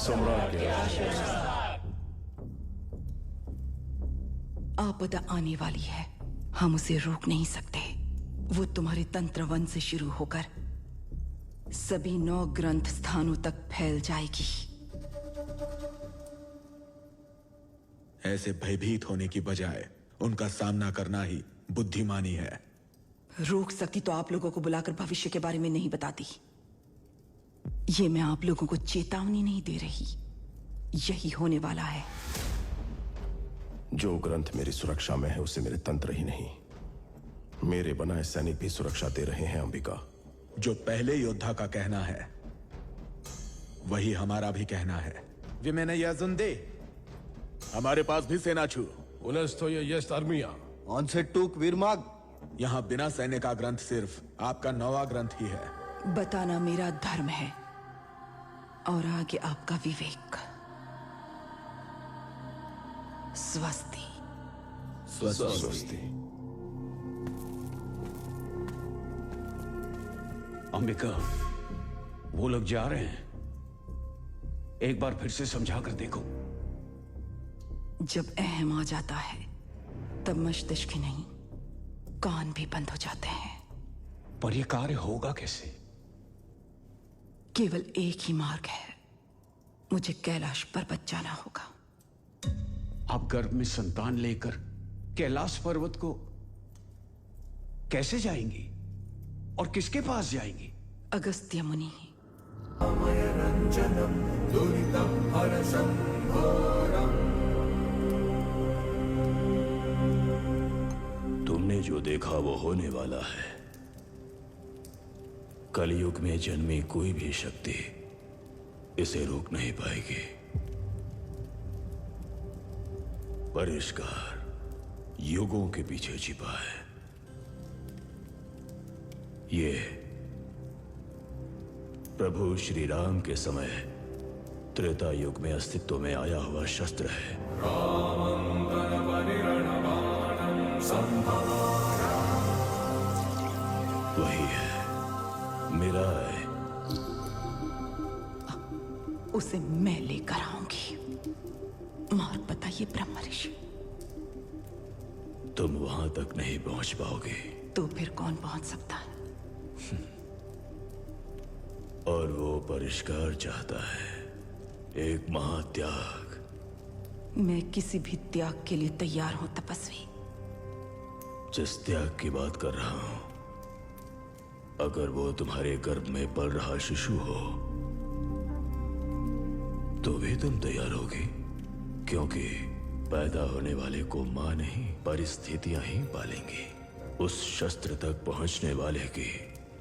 सम्राट के आदेश। आपदा आने वाली है, हम उसे रोक नहीं सकते। वो तुम्हारे तंत्रवन से शुरू होकर सभी 9 ग्रंथ स्थानों तक फैल जाएगी। ऐसे भयभीत होने की बजाय उनका सामना करना ही बुद्धिमानी है। रोक सकती तो आप लोगों को बुलाकर भविष्य के बारे में नहीं बताती। ये मैं आप लोगों को चेतावनी नहीं दे रही, यही होने वाला है। जो ग्रंथ मेरी सुरक्षा में है उसे मेरे तंत्र ही नहीं, मेरे बनाए सैनिक भी सुरक्षा दे रहे हैं अंबिका। जो पहले योद्धा का कहना है वही हमारा भी कहना है। विमेन याजुंदे, हमारे पास भी सेना छू। ऑनसेट वीरमाग। यहाँ बिना सैन्य का ग्रंथ सिर्फ आपका 9वां ग्रंथ ही है। बताना मेरा धर्म है और आगे आपका विवेक। स्वस्ति। स्वस्ति। अंबिका, वो लोग जा रहे हैं, एक बार फिर से समझा कर देखो। जब अहम आ जाता है तब मस्तिष्क ही नहीं, कान भी बंद हो जाते हैं। पर यह कार्य होगा कैसे? केवल एक ही मार्ग है, मुझे कैलाश पर्वत जाना होगा। आप गर्भ में संतान लेकर कैलाश पर्वत को कैसे जाएंगी और किसके पास जाएंगी? अगस्त्य मुनि। तुमने जो देखा वो होने वाला है। कलयुग में जन्मी कोई भी शक्ति इसे रोक नहीं पाएगी। परिष्कार युगों के पीछे छिपा है। ये प्रभु श्री राम के समय त्रेता युग में अस्तित्व में आया हुआ शस्त्र है। वही है, मेरा है। उसे मैं लेकर आऊंगी। मार्ग बताइए ब्रह्म ऋषि। तुम वहां तक नहीं पहुंच पाओगे। तो फिर कौन पहुंच सकता है? और वो परिष्कार चाहता है, एक महात्याग। मैं किसी भी त्याग के लिए तैयार हूं तपस्वी। जिस त्याग की बात कर रहा हूं, अगर वो तुम्हारे गर्भ में पल रहा शिशु हो तो भी तुम तैयार होगी, क्योंकि पैदा होने वाले को मां नहीं परिस्थितियां ही पालेंगी। उस शस्त्र तक पहुंचने वाले की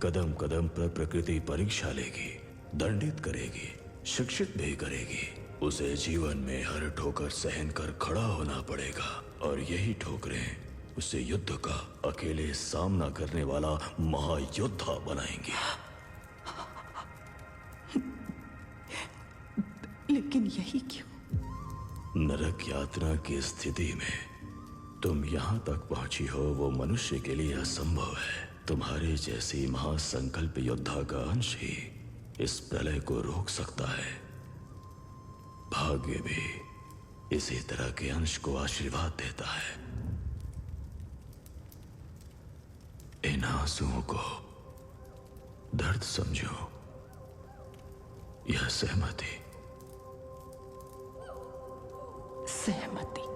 कदम कदम पर प्रकृति परीक्षा लेगी, दंडित करेगी, शिक्षित भी करेगी। उसे जीवन में हर ठोकर सहन कर खड़ा होना पड़ेगा, और यही ठोकरें उसे युद्ध का अकेले सामना करने वाला महायोद्धा बनाएंगे। लेकिन यही क्यों? नरक यात्रा की स्थिति में तुम यहां तक पहुंची हो, वो मनुष्य के लिए असंभव है। तुम्हारे जैसी महासंकल्प योद्धा का अंश ही इस प्रलय को रोक सकता है। भाग्य भी इसी तरह के अंश को आशीर्वाद देता है। इन आंसुओं को दर्द समझो, यह सहमति। सहमति।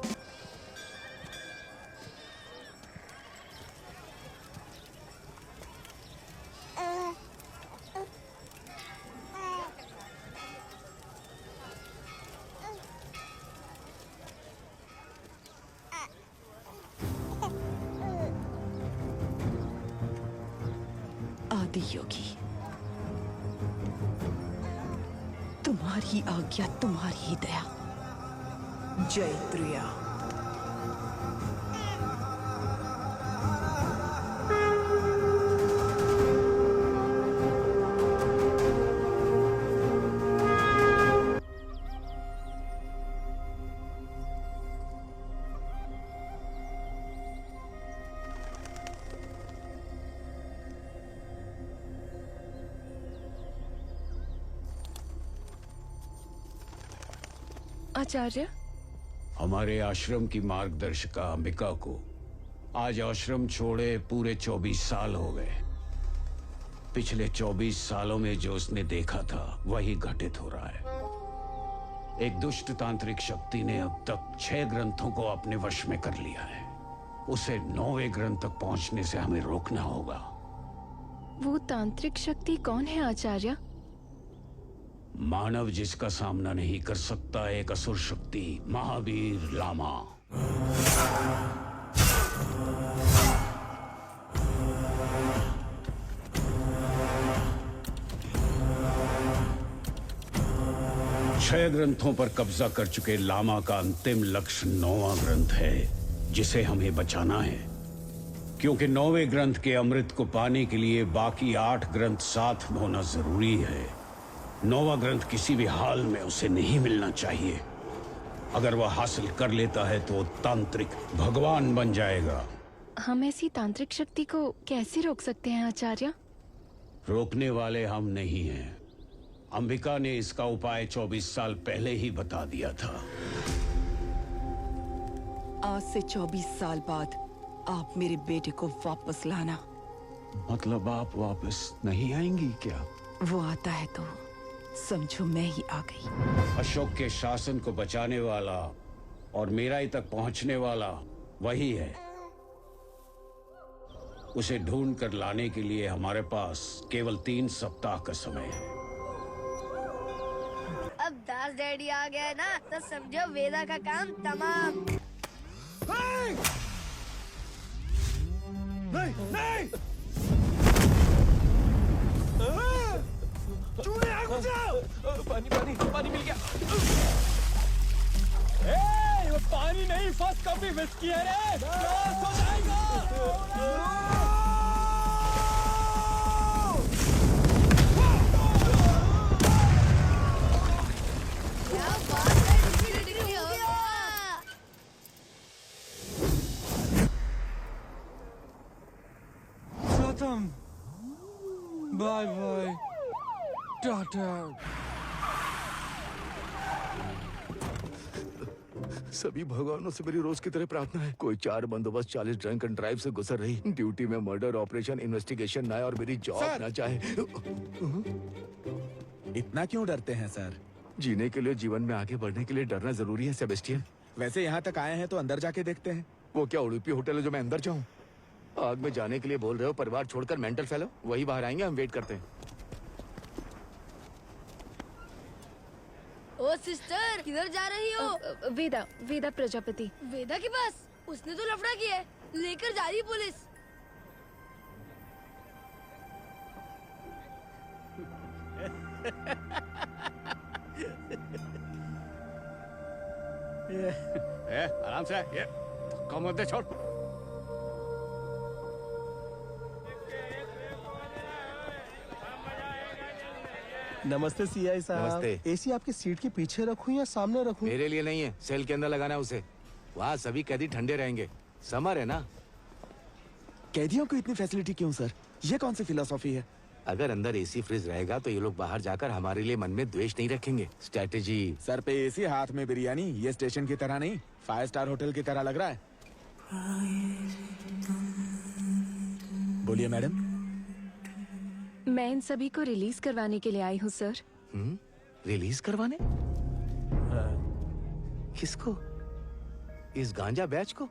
आदि योगी, तुम्हारी आज्ञा, तुम्हारी ही दया। जय त्रिया। आचार्य? हमारे आश्रम की मार्गदर्शिका अंबिका को आज आश्रम छोड़े पूरे 24 साल हो गए। पिछले 24 सालों में जो उसने देखा था वही घटित हो रहा है। एक दुष्ट तांत्रिक शक्ति ने अब तक 6 ग्रंथों को अपने वश में कर लिया है। उसे 9वें ग्रंथ तक पहुंचने से हमें रोकना होगा। वो तांत्रिक शक्ति कौन है आचार्य? मानव जिसका सामना नहीं कर सकता एक असुर शक्ति, महावीर लामा। छह ग्रंथों पर कब्जा कर चुके लामा का अंतिम लक्ष्य 9वां ग्रंथ है जिसे हमें बचाना है, क्योंकि 9वें ग्रंथ के अमृत को पाने के लिए बाकी 8 ग्रंथ साथ होना जरूरी है। 9वां ग्रंथ किसी भी हाल में उसे नहीं मिलना चाहिए। अगर वह हासिल कर लेता है तो तांत्रिक भगवान बन जाएगा। हम ऐसी तांत्रिक शक्ति को कैसे रोक सकते हैं आचार्य? रोकने वाले हम नहीं हैं। अंबिका ने इसका उपाय 24 साल पहले ही बता दिया था। आज से 24 साल बाद आप मेरे बेटे को वापस लाना। मतलब आप वापस नहीं आएंगी क्या? वो आता है तो समझो मैं ही आ गई। अशोक के शासन को बचाने वाला और मेराई तक पहुंचने वाला वही है। उसे ढूंढ कर लाने के लिए हमारे पास केवल 3 सप्ताह का समय है। अब दास डैडी आ गया है ना, तो समझो वेदा का काम तमाम। नहीं! चूहे आग बुझाओ! पानी मिल गया। वो पानी नहीं, फर्स्ट कॉपी विस्की है रे। ब्लास्ट हो जाएगा। क्या बात है, डिग्री हो गया। खत्म। बाय बाय, टाटा। सभी भगवानों से मेरी रोज की तरह प्रार्थना है। कोई 4 बंदोबस्त 40 ड्रंक एंड ड्राइव से गुजर रही ड्यूटी में मर्डर ऑपरेशन इन्वेस्टिगेशन ना आए और मेरी जॉब ना चाहे। इतना क्यों डरते हैं सर? जीने के लिए, जीवन में आगे बढ़ने के लिए डरना जरूरी है सेबेस्टियन। वैसे यहाँ तक आए हैं तो अंदर जाके देखते हैं। वो क्या उड़ूपी होटल है जो मैं अंदर जाऊं? आग में जाने के लिए बोल रहे हो? परिवार छोड़कर मेंटल फेलो वही बाहर आएंगे, हम वेट करते हैं। ओ सिस्टर, किधर जा रही हो? वेदा, वेदा प्रजापति। वेदा के पास? उसने तो लफड़ा किया है, लेकर जा रही पुलिस। आराम से ये कम मत दे, छोड़। नमस्ते सीआई साहब। नमस्ते। एसी आपकी सीट के पीछे रखूं या सामने रखूं? मेरे लिए नहीं है, सेल के अंदर लगाना है उसे। वहाँ सभी कैदी ठंडे रहेंगे, समर है ना। कैदियों को इतनी फैसिलिटी क्यों सर? ये कौन सी फिलोसॉफी है? अगर अंदर एसी फ्रिज रहेगा तो ये लोग बाहर जाकर हमारे लिए मन में द्वेष नहीं रखेंगे। स्ट्रेटेजी। सर पे एसी, हाथ में बिरयानी। ये स्टेशन की तरह नहीं, 5 स्टार होटल की तरह लग रहा है। बोलिए मैडम। मैं इन सभी को रिलीज करवाने के लिए आई हूँ सर। रिलीज करवाने? किसको? इस गांजा बैच को?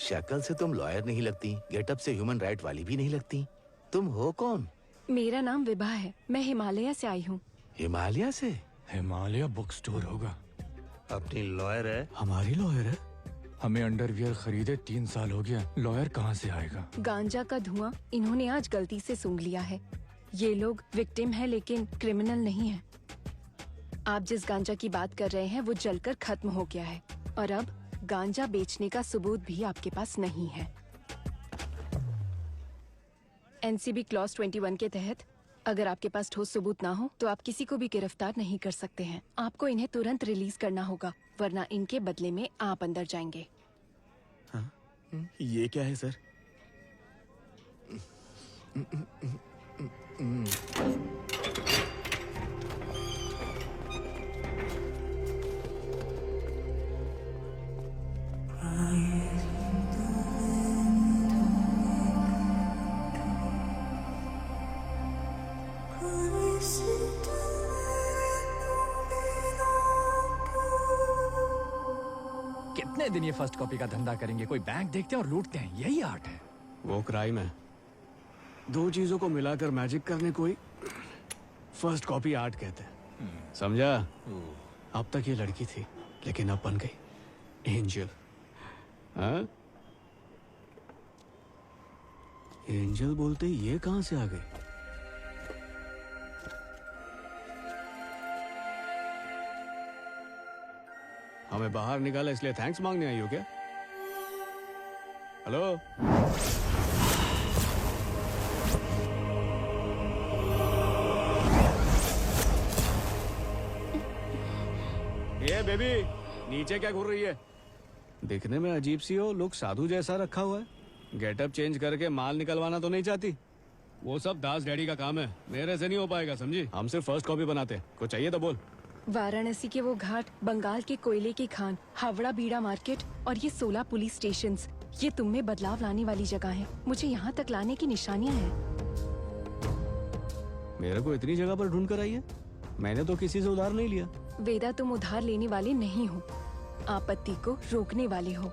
शक्ल से तुम लॉयर नहीं लगती, गेटअप से ह्यूमन राइट वाली भी नहीं लगती। तुम हो कौन? मेरा नाम विभा है, मैं हिमालय से आई हूँ। हिमालय से? हिमालय बुक स्टोर होगा। अपनी लॉयर है? हमारी लॉयर है। हमें अंडरवियर खरीदे 3 साल हो गया, लॉयर कहाँ से आएगा? गांजा का धुआं इन्होंने आज गलती से सूंघ लिया है। ये लोग विक्टिम है लेकिन क्रिमिनल नहीं है। आप जिस गांजा की बात कर रहे हैं वो जलकर खत्म हो गया है और अब गांजा बेचने का सबूत भी आपके पास नहीं है। एनसीबी क्लॉज 21 के तहत अगर आपके पास ठोस सबूत ना हो तो आप किसी को भी गिरफ्तार नहीं कर सकते हैं। आपको इन्हें तुरंत रिलीज करना होगा, वरना इनके बदले में आप अंदर जाएंगे। ये क्या है सर? कितने दिन ये फर्स्ट कॉपी का धंधा करेंगे? कोई बैंक देखते हैं और लूटते हैं, यही आर्ट है। वो क्राइम है। दो चीजों को मिलाकर मैजिक करने को ही फर्स्ट कॉपी आर्ट कहते हैं। समझा? अब तक ये लड़की थी, लेकिन अब बन गई एंजल। हाँ? एंजल बोलते ही ये कहां से आ गई? हमें बाहर निकाला इसलिए थैंक्स मांगने आई हो क्या? हेलो? ये बेबी, नीचे क्या घूर रही है? दिखने में अजीब सी हो, लुक साधु जैसा रखा हुआ है। गेटअप चेंज करके माल निकलवाना तो नहीं चाहती? वो सब दास डैडी का काम है, मेरे से नहीं हो पाएगा, समझी? हम सिर्फ फर्स्ट कॉपी बनाते हैं। कुछ चाहिए तो बोल। वाराणसी के वो घाट, बंगाल के कोयले की खान, हावड़ा बीड़ा मार्केट और ये 16 पुलिस स्टेशंस, ये तुम में बदलाव लाने वाली जगह है। मुझे यहाँ तक लाने की निशानियाँ हैं। मेरे को इतनी जगह पर ढूंढ कर आई है? मैंने तो किसी से उधार नहीं लिया। वेदा, तुम उधार लेने वाले नहीं हो, आपत्ति को रोकने वाले हो।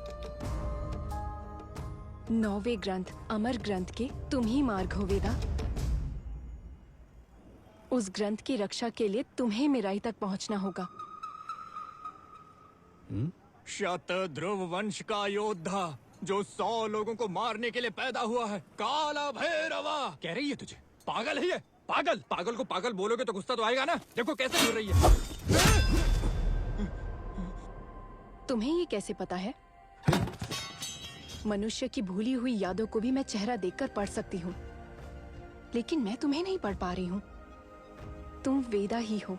9वें ग्रंथ, अमर ग्रंथ के तुम ही मार्ग हो वेदा। उस ग्रंथ की रक्षा के लिए तुम्हें मेराई तक पहुंचना होगा। शतध्रुव वंश का योद्धा जो 100 लोगों को मारने के लिए पैदा हुआ है, काला भैरवा। कह रही है तुझे पागल है ये? पागल? पागल को पागल बोलोगे तो गुस्सा तो आएगा ना। देखो कैसे गिर रही है। तुम्हें ये कैसे पता है? मनुष्य की भूली हुई यादों को भी मैं चेहरा देखकर पढ़ सकती हूँ, लेकिन मैं तुम्हें नहीं पढ़ पा रही हूँ। तुम वेदा ही हो,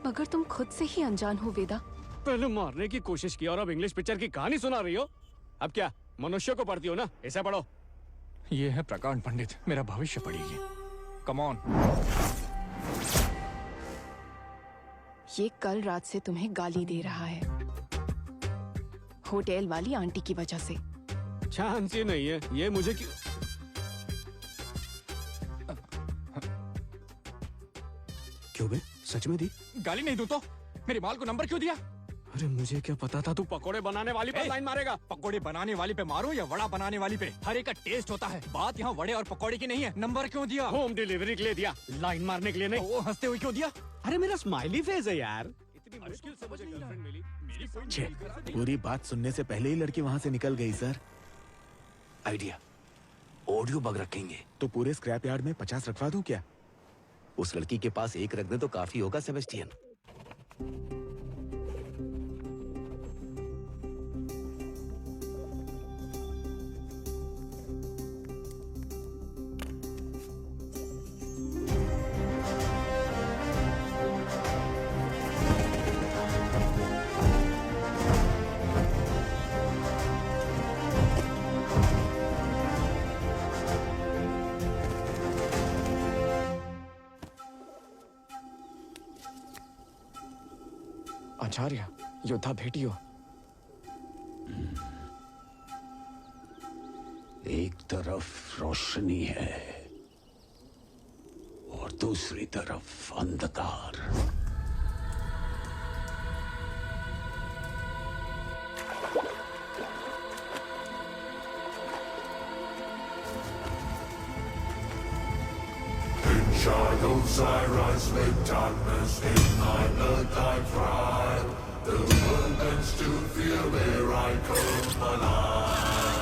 मगर तुम खुद से ही अनजान हो वेदा। पहले मारने की कोशिश की और अब इंग्लिश पिक्चर की कहानी सुना रही हो। अब क्या मनुष्य को पढ़ती हो ना? इसे पढ़ो। ये है प्रकांड पंडित, मेरा भविष्य पढ़िए। Come on. ये कल रात से तुम्हें गाली दे रहा है, होटल वाली आंटी की वजह से। चांस ही नहीं है। ये मुझे क्यों? क्यों बे? सच में दी? गाली नहीं दूं तो? मेरी माल को नंबर क्यों दिया? अरे मुझे क्या पता था तू पकोड़े बनाने वाली पे लाइन मारेगा। पकोड़े बनाने वाली पे मारूं या वड़ा बनाने वाली पे? हर एक का टेस्ट होता है। बात यहाँ वड़े और पकोड़े की नहीं है। नंबर क्यों दिया? होम डिलीवरी के लिए दिया, लाइन मारने के लिए नहीं। वो हंसते हुए क्यों दिया? अरे मेरा स्माइली फेस है यार। इतनी मुश्किल से मुझे गर्लफ्रेंड मिली। मेरी कोई छे, पूरी बात सुनने से पहले ही लड़की वहां से निकल गई सर। आइडिया, ऑडियो बग रखेंगे। तो पूरे स्क्रैप यार्ड में 50 रखवा दूं क्या? उस लड़की के पास एक रख दे तो काफी होगा सेबेस्टियन। आचार्य, योद्धा भेटियो। एक तरफ रोशनी है और दूसरी तरफ अंधकार। Shadows I rise with darkness in night, but I cry. The world bends to feel where I come alive.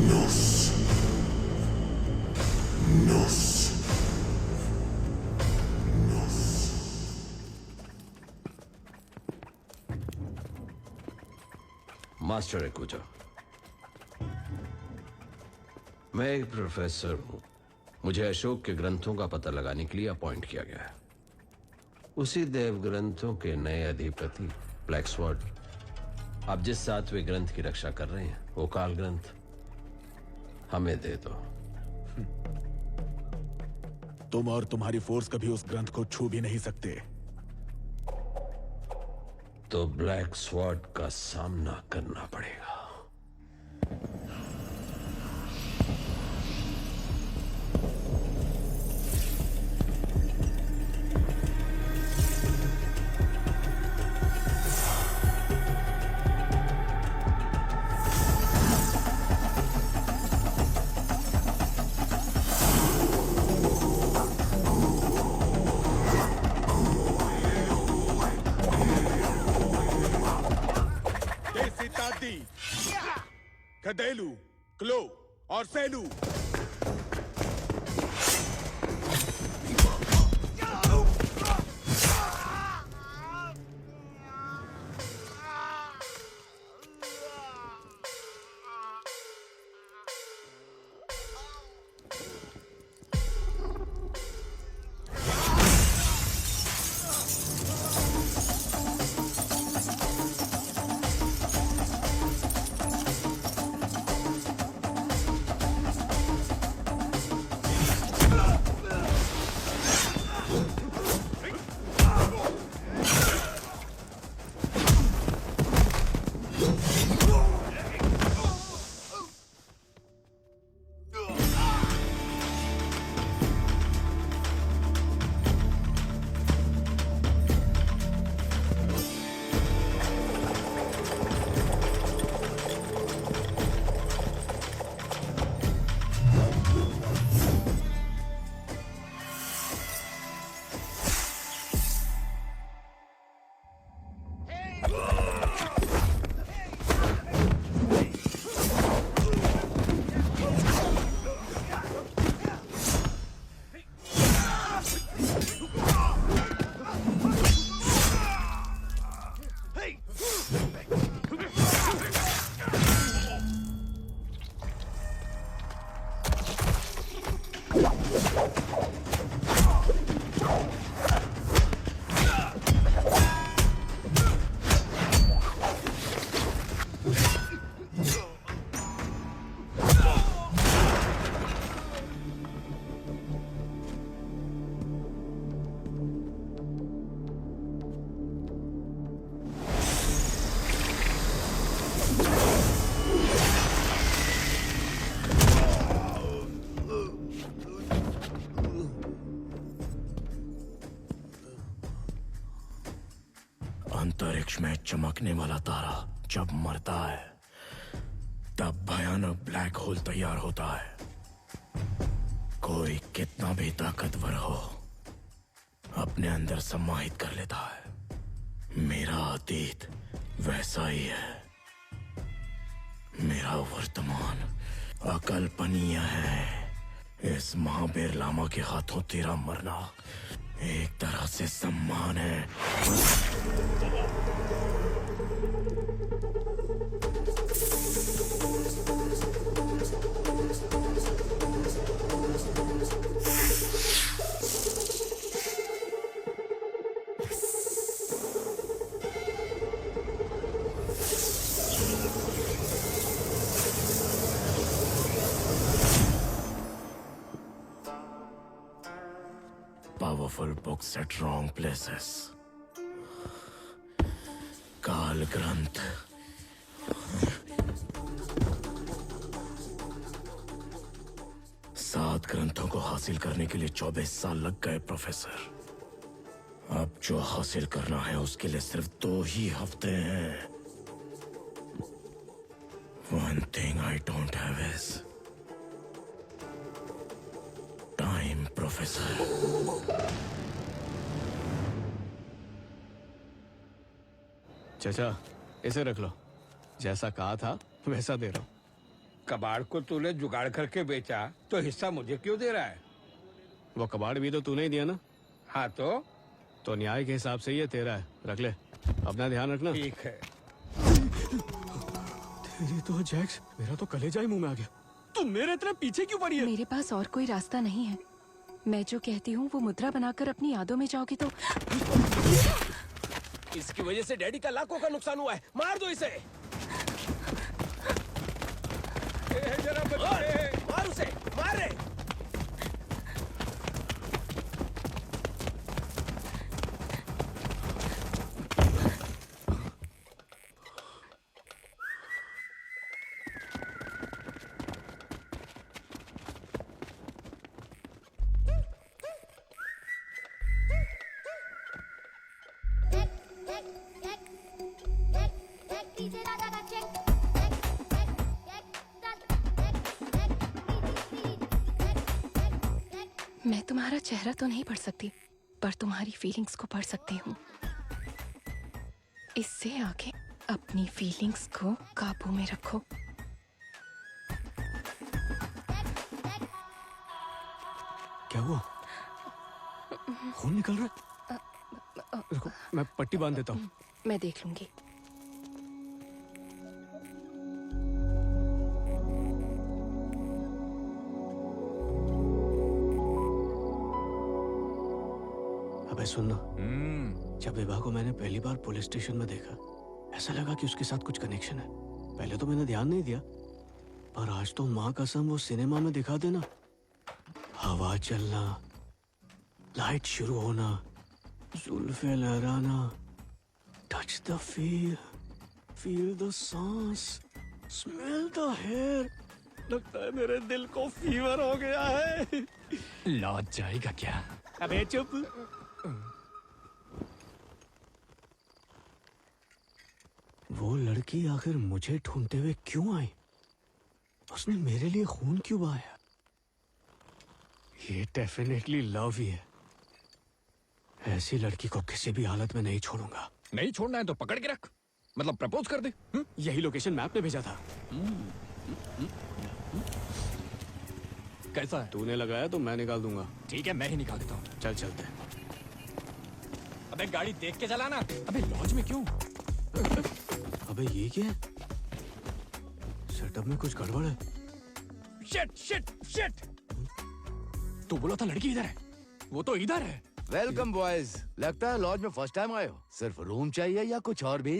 Nos. Nos. Master एकुजा, मैं एक प्रोफेसर हूं। मुझे अशोक के ग्रंथों का पता लगाने के लिए अपॉइंट किया गया है। उसी देव ग्रंथों के नए अधिपति ब्लैक स्वॉर्ड आप जिस 7वें ग्रंथ की रक्षा कर रहे हैं, वो काल ग्रंथ हमें दे दो। तुम और तुम्हारी फोर्स कभी उस ग्रंथ को छू भी नहीं सकते। तो ब्लैक स्वॉर्ड का सामना करना पड़ेगा। कदेलू, क्लो और सेलू। अंतरिक्ष में चमकने वाला तारा जब मरता है तब भयानक ब्लैक होल तैयार होता है। कोई कितना भी ताकतवर हो अपने अंदर समाहित कर लेता है। मेरा अतीत वैसा ही है, मेरा वर्तमान अकल्पनीय है। इस महावीर लामा के हाथों तेरा मरना एक तरह से सम्मान है। Powerful books at wrong places. काल ग्रंथ। सात ग्रंथों को हासिल करने के लिए 24 साल लग गए प्रोफेसर। अब जो हासिल करना है उसके लिए सिर्फ 2 ही हफ्ते हैं। One thing I don't have is time, professor. चाचा इसे रख लो, जैसा कहा था वैसा दे रहा हूँ। कबाड़ को तूने जुगाड़ करके बेचा तो हिस्सा मुझे क्यों दे रहा है? वो कबाड़ भी तो तूने ही दिया ना। हाँ तो न्याय के हिसाब से ये तेरा है, रख ले। अपना ध्यान रखना। ठीक है। तेरी तो जैक्स, मेरा तो कलेजा ही मुंह में आ गया। तू मेरे इतने पीछे क्यों पड़ी है? मेरे पास और कोई रास्ता नहीं है। मैं जो कहती हूँ वो मुद्रा बनाकर अपनी यादों में जाओगी तो। इसकी वजह से डैडी का लाखों का नुकसान हुआ है। मार दो इसे। मार उसे, मार रे। मैं तुम्हारा चेहरा तो नहीं पढ़ सकती, पर तुम्हारी फीलिंग्स को पढ़ सकती हूँ। इससे आगे अपनी फीलिंग्स को काबू में रखो। क्या हुआ? खून निकल रहा है? रुको, मैं पट्टी बांध देता हूँ। मैं देख लूंगी। अबे सुनना, जब विभा को मैंने पहली बार पुलिस स्टेशन में देखा, ऐसा लगा कि उसके साथ कुछ कनेक्शन है। पहले तो मैंने ध्यान नहीं दिया, पर आज तो माँ कसम वो सिनेमा में दिखा देना, हवा चलना, लाइट शुरू होना, जुल्फे लहराना, टच द फील द सांस, स्मेल द हेयर। लगता है मेरे दिल को फीवर हो गया है। लौट जाएगा क्या? अबे चुप। वो लड़की आखिर मुझे ढूंढते हुए क्यों आई? उसने मेरे लिए खून क्यों बहाया? ये डेफिनेटली लव ही है। ऐसी लड़की को किसी भी हालत में नहीं छोड़ूंगा। नहीं छोड़ना है तो पकड़ के रख, मतलब प्रपोज कर दे। यही लोकेशन मैप ने भेजा था। कैसा है? तूने लगाया तो मैं निकाल दूंगा। ठीक है, मैं ही निकाल देता हूँ। चल चलते हैं। अबे गाड़ी देख के चलाना। अबे लॉज में क्यों? अबे ये क्या है? सेटअप में कुछ गड़बड़ है। Shit shit shit. तू बोला था लड़की इधर है, वो तो इधर है। Welcome boys. लगता है लॉज में फर्स्ट टाइम आए हो। सिर्फ रूम चाहिए या कुछ और भी?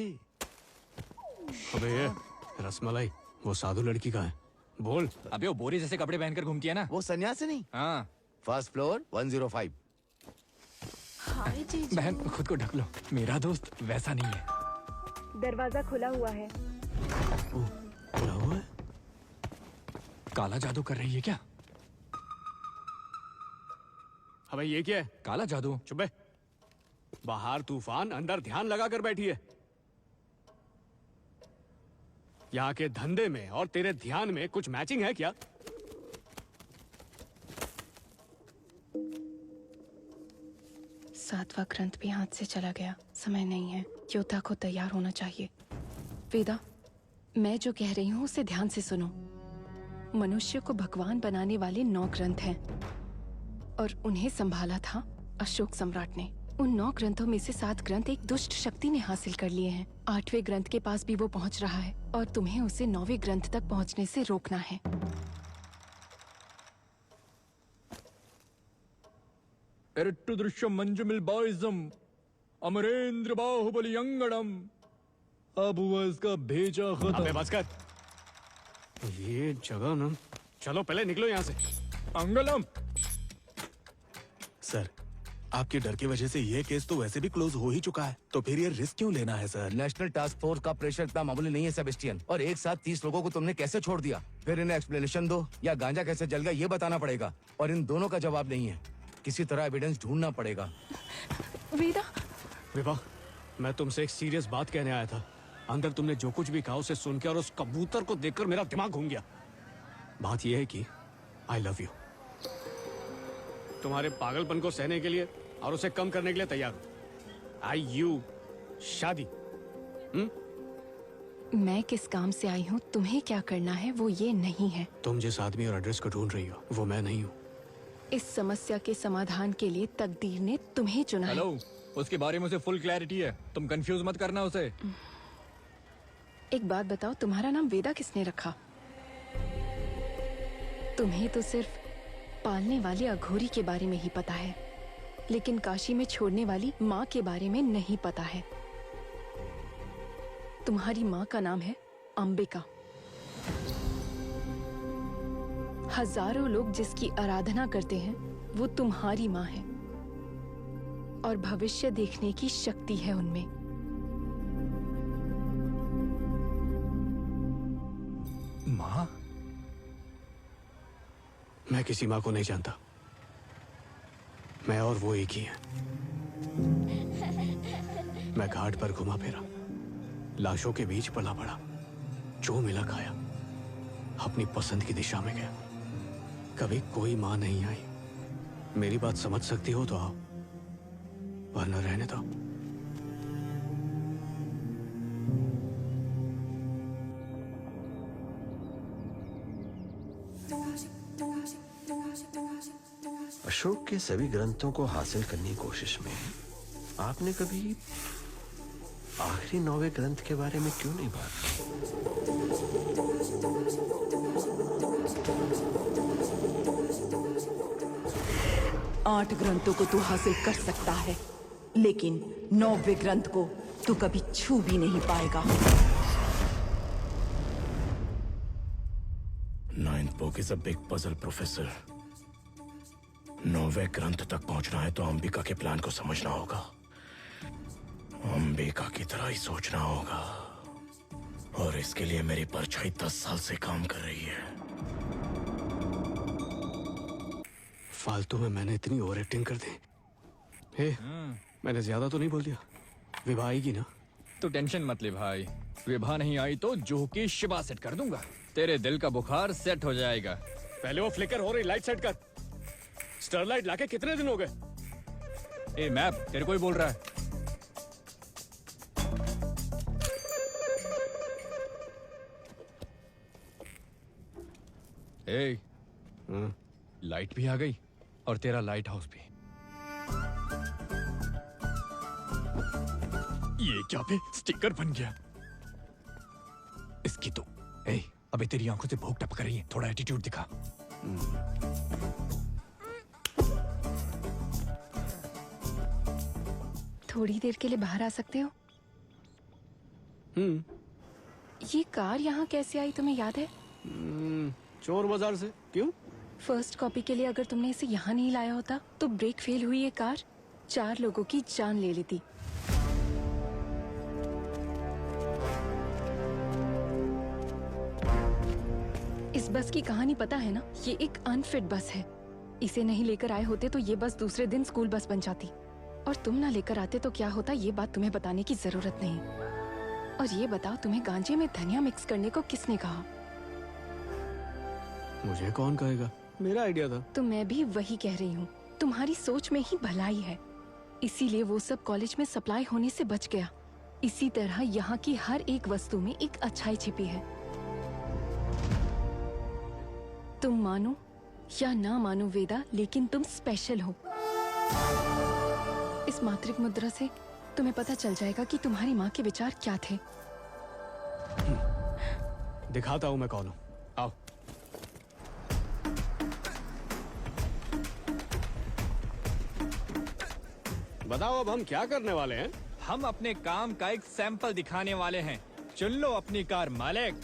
अबे ये रसमलाई, वो साधु लड़की का है। बोल। अबे वो बोरी जैसे कपड़े पहनकर घूमती है ना, वो सन्यासी नहीं? हाँ। First floor 105। हाय जीजू। बहन खुद को ढक लो, मेरा दोस्त वैसा नहीं है। दरवाजा खुला हुआ है। खुला हुआ है? काला जादू कर रही है क्या? अबे ये क्या है? काला जादू। चुप है। बाहर तूफान, अंदर ध्यान लगा कर बैठी है। यहाँ के धंधे में और तेरे ध्यान में कुछ मैचिंग है क्या? सातवां ग्रंथ भी हाथ से चला गया। समय नहीं है, योद्धा को तैयार होना चाहिए। वेदा, मैं जो कह रही हूँ उसे ध्यान से सुनो। मनुष्य को भगवान बनाने वाले 9 ग्रंथ हैं और उन्हें संभाला था अशोक सम्राट ने। उन 9 ग्रंथों में से 7 ग्रंथ एक दुष्ट शक्ति ने हासिल कर लिए हैं। 8वें ग्रंथ के पास भी वो पहुंच रहा है और तुम्हें उसे 9वें ग्रंथ तक पहुंचने से रोकना है। इरट्टु दृश्यम मंजुमिल बाइजम अमरेंद्र बाहुबली अंगड़म। अब हुआ इसका भेजा खत्म। अबे बस कर। ये जगह ना, चलो पहले निकलो यहाँ से। अंगलम। सर, आपके डर की वजह से ये केस तो वैसे भी क्लोज हो ही चुका है, तो फिर ये रिस्क क्यों लेना है सर? नेशनल टास्क फोर्स का प्रेशर इतना मामूली नहीं है सेबेस्टियन। और एक साथ 30 लोगों को तुमने कैसे छोड़ दिया? फिर इन्हें एक्सप्लेनेशन दो या गांजा कैसे जल गया ये बताना पड़ेगा। और इन दोनों का जवाब नहीं है, किसी तरह एविडेंस ढूंढना पड़ेगा। वेदा। विभा, मैं तुमसे एक सीरियस बात कहने आया था। अंदर तुमने जो कुछ भी कहा उसे सुनकर और उस कबूतर को देखकर मेरा दिमाग घूम गया। बात यह है कि आई लव यू। तुम्हारे पागलपन को सहने के लिए और उसे कम करने के लिए तैयार हूं। आई यू शादी। मैं किस काम से आई हूँ, तुम्हें क्या करना है वो ये नहीं है। तुम जिस आदमी और एड्रेस को ढूंढ रही हो वो मैं नहीं हूँ। इस समस्या के समाधान के लिए तकदीर ने तुम्हें चुना है। हेलो, उसके बारे में उसे फुल क्लैरिटी है, तुम कंफ्यूज मत करना उसे। एक बात बताओ, तुम्हारा नाम वेदा किसने रखा? तुम्हें तो सिर्फ पालने वाले अघोरी के बारे में ही पता है, लेकिन काशी में छोड़ने वाली माँ के बारे में नहीं पता है। तुम्हारी माँ का नाम है अंबिका। हजारों लोग जिसकी आराधना करते हैं वो तुम्हारी माँ है और भविष्य देखने की शक्ति है उनमें। माँ? मैं किसी माँ को नहीं जानता। मैं और वो एक ही हैं। मैं घाट पर घुमा फिरा, लाशों के बीच पला पड़ा, जो मिला खाया, अपनी पसंद की दिशा में गया। कभी कोई माँ नहीं आई। मेरी बात समझ सकती हो तो आओ, वरना रहने दो। अशोक के सभी ग्रंथों को हासिल करने की कोशिश में आपने कभी आखिरी 9वें ग्रंथ के बारे में क्यों नहीं बात की? 8 ग्रंथों को तू हासिल कर सकता है, लेकिन 9वें ग्रंथ को तू कभी छू भी नहीं पाएगा। Ninth book is a big puzzle, professor. 9वें ग्रंथ तक पहुंचना है तो अंबिका के प्लान को समझना होगा। अंबिका की तरह ही सोचना होगा, और इसके लिए मेरी परछाई 10 साल से काम कर रही है। फालतू में मैंने इतनी ओवर एक्टिंग कर दी। हे, मैंने ज्यादा तो नहीं बोल दिया? विभा आएगी ना? तू टेंशन मत ले भाई, विभा नहीं आई तो जो की शिवा सेट कर दूंगा। तेरे दिल का बुखार सेट हो जाएगा। पहले वो फ्लिकर हो रही लाइट सेट कर। स्टरलाइट लाके कितने दिन हो गए? ए मैप, तेरे को ही बोल रहा है। ए, लाइट भी आ गई और तेरा लाइट हाउस भी। ये क्या पे स्टिकर बन गया? इसकी तो अबे तेरी आंखों से भूख टपक रही है, थोड़ा एटीट्यूड दिखा। थोड़ी देर के लिए बाहर आ सकते हो? ये कार यहाँ कैसे आई, तुम्हें याद है? चोर बाजार से। क्यों? फर्स्ट कॉपी के लिए अगर तुमने इसे यहाँ नहीं लाया होता तो ब्रेक फेल हुई ये कार 4 लोगों की जान ले लेती। इस बस की कहानी पता है ना? ये एक अनफिट बस है। इसे नहीं लेकर आए होते तो ये बस दूसरे दिन स्कूल बस बन जाती, और तुम ना लेकर आते तो क्या होता ये बात तुम्हें बताने की जरूरत नहीं। और ये बताओ, तुम्हें गांजे में धनिया मिक्स करने को किसने कहा? मुझे कौन कहेगा, मेरा आइडिया था। तो मैं भी वही कह रही हूँ, तुम्हारी सोच में ही भलाई है, इसीलिए वो सब कॉलेज में सप्लाई होने से बच गया। इसी तरह यहाँ की हर एक वस्तु में एक अच्छाई छिपी है। तुम मानो या ना मानो वेदा, लेकिन तुम स्पेशल हो। इस मातृक मुद्रा से तुम्हें पता चल जाएगा कि तुम्हारी माँ के विचार क्या थे। दिखाता हूँ मैं कौन हूँ। आओ। बताओ अब हम क्या करने वाले हैं? हम अपने काम का एक सैंपल दिखाने वाले हैं। चुन लो अपनी कार मालिक।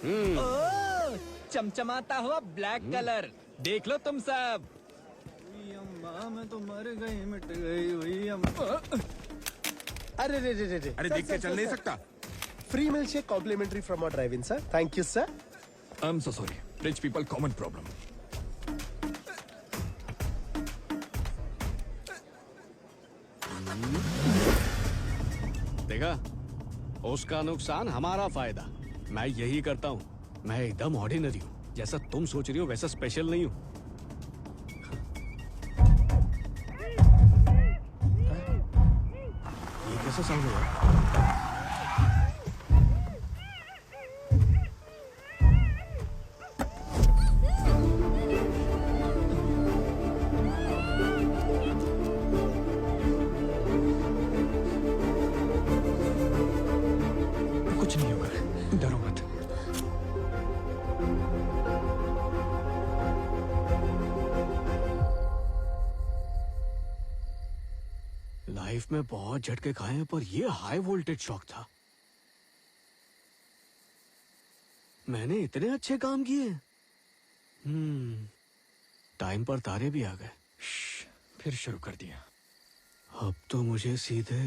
ओह, चमचमाता हुआ ब्लैक कलर देख लो तुम सब। अम्मा मैं तो मर गई, मिट गई हुई अम्मा। अरे रे रे रे रे, अरे देख के चल नहीं सकता। Free milkshake complimentary from our drive in sir. Thank you sir. I am so sorry, rich people common problem. देखा, उसका नुकसान हमारा फायदा। मैं यही करता हूँ। मैं एकदम ऑर्डिनरी हूँ, जैसा तुम सोच रही हो वैसा स्पेशल नहीं हूँ। ये कैसा साउंड हुआ? कुछ नहीं होगा, डरो मत। लाइफ में बहुत झटके खाए हैं, पर ये हाई वोल्टेज शॉक था। मैंने इतने अच्छे काम किए। टाइम पर तारे भी आ गए। फिर शुरू कर दिया। अब तो मुझे सीधे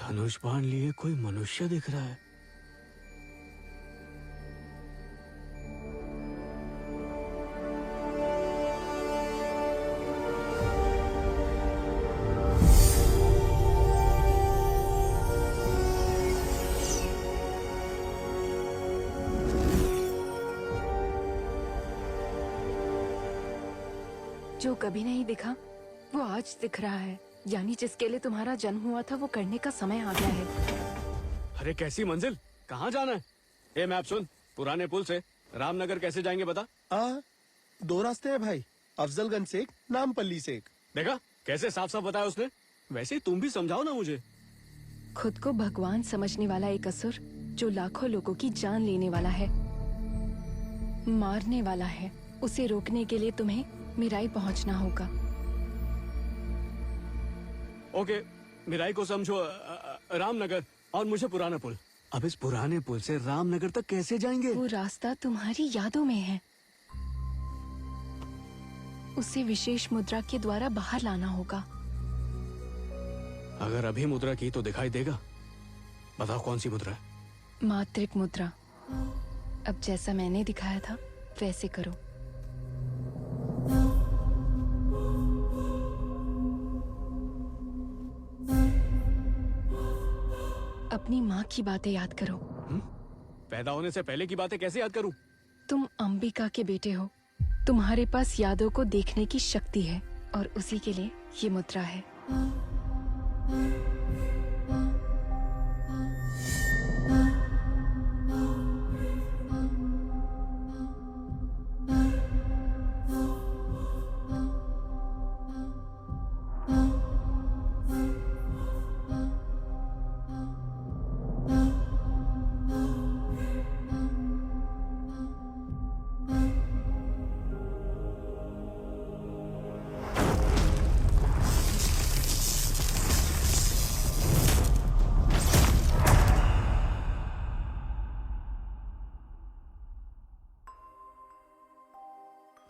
धनुष बाण लिए कोई मनुष्य दिख रहा है। जो कभी नहीं दिखा वो आज दिख रहा है, यानी जिसके लिए तुम्हारा जन्म हुआ था वो करने का समय आ गया है। अरे कैसी मंजिल, कहाँ जाना है? ए मैप सुन, पुराने पुल से रामनगर कैसे जाएंगे बता। 2 रास्ते हैं भाई, अफजलगंज से एक, नामपल्ली से एक। देखा कैसे साफ साफ बताया उसने। वैसे तुम भी समझाओ ना मुझे। खुद को भगवान समझने वाला एक असुर जो लाखों लोगों की जान लेने वाला है, मारने वाला है, उसे रोकने के लिए तुम्हें मिराई पहुंचना होगा। ओके, मिराई को समझो रामनगर और मुझे पुराना पुल। अब इस पुराने पुल से रामनगर तक कैसे जाएंगे? वो रास्ता तुम्हारी यादों में है, उसे विशेष मुद्रा के द्वारा बाहर लाना होगा। अगर अभी मुद्रा की तो दिखाई देगा। बताओ कौन सी मुद्रा है? मात्रिक मुद्रा। अब जैसा मैंने दिखाया था वैसे करो। अपनी माँ की बातें याद करो। पैदा होने से पहले की बातें कैसे याद करूं? तुम अंबिका के बेटे हो, तुम्हारे पास यादों को देखने की शक्ति है और उसी के लिए ये मुद्रा है।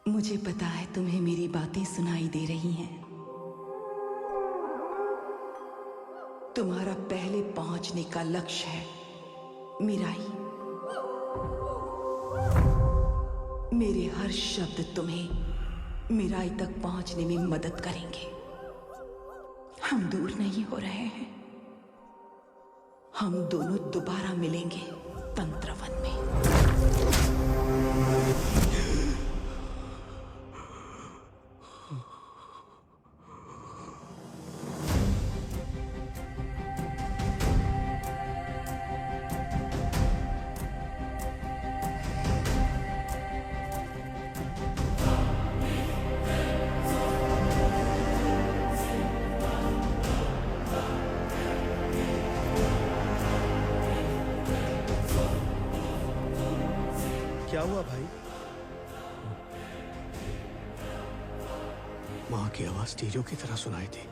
मुझे पता है तुम्हें मेरी बातें सुनाई दे रही हैं। तुम्हारा पहले पहुंचने का लक्ष्य है मिराई। मेरे हर शब्द तुम्हें मिराई तक पहुंचने में मदद करेंगे। हम दूर नहीं हो रहे हैं, हम दोनों दोबारा मिलेंगे तंत्रवन में। क्या हुआ भाई? माँ की आवाज टीजों की तरह सुनाई थी।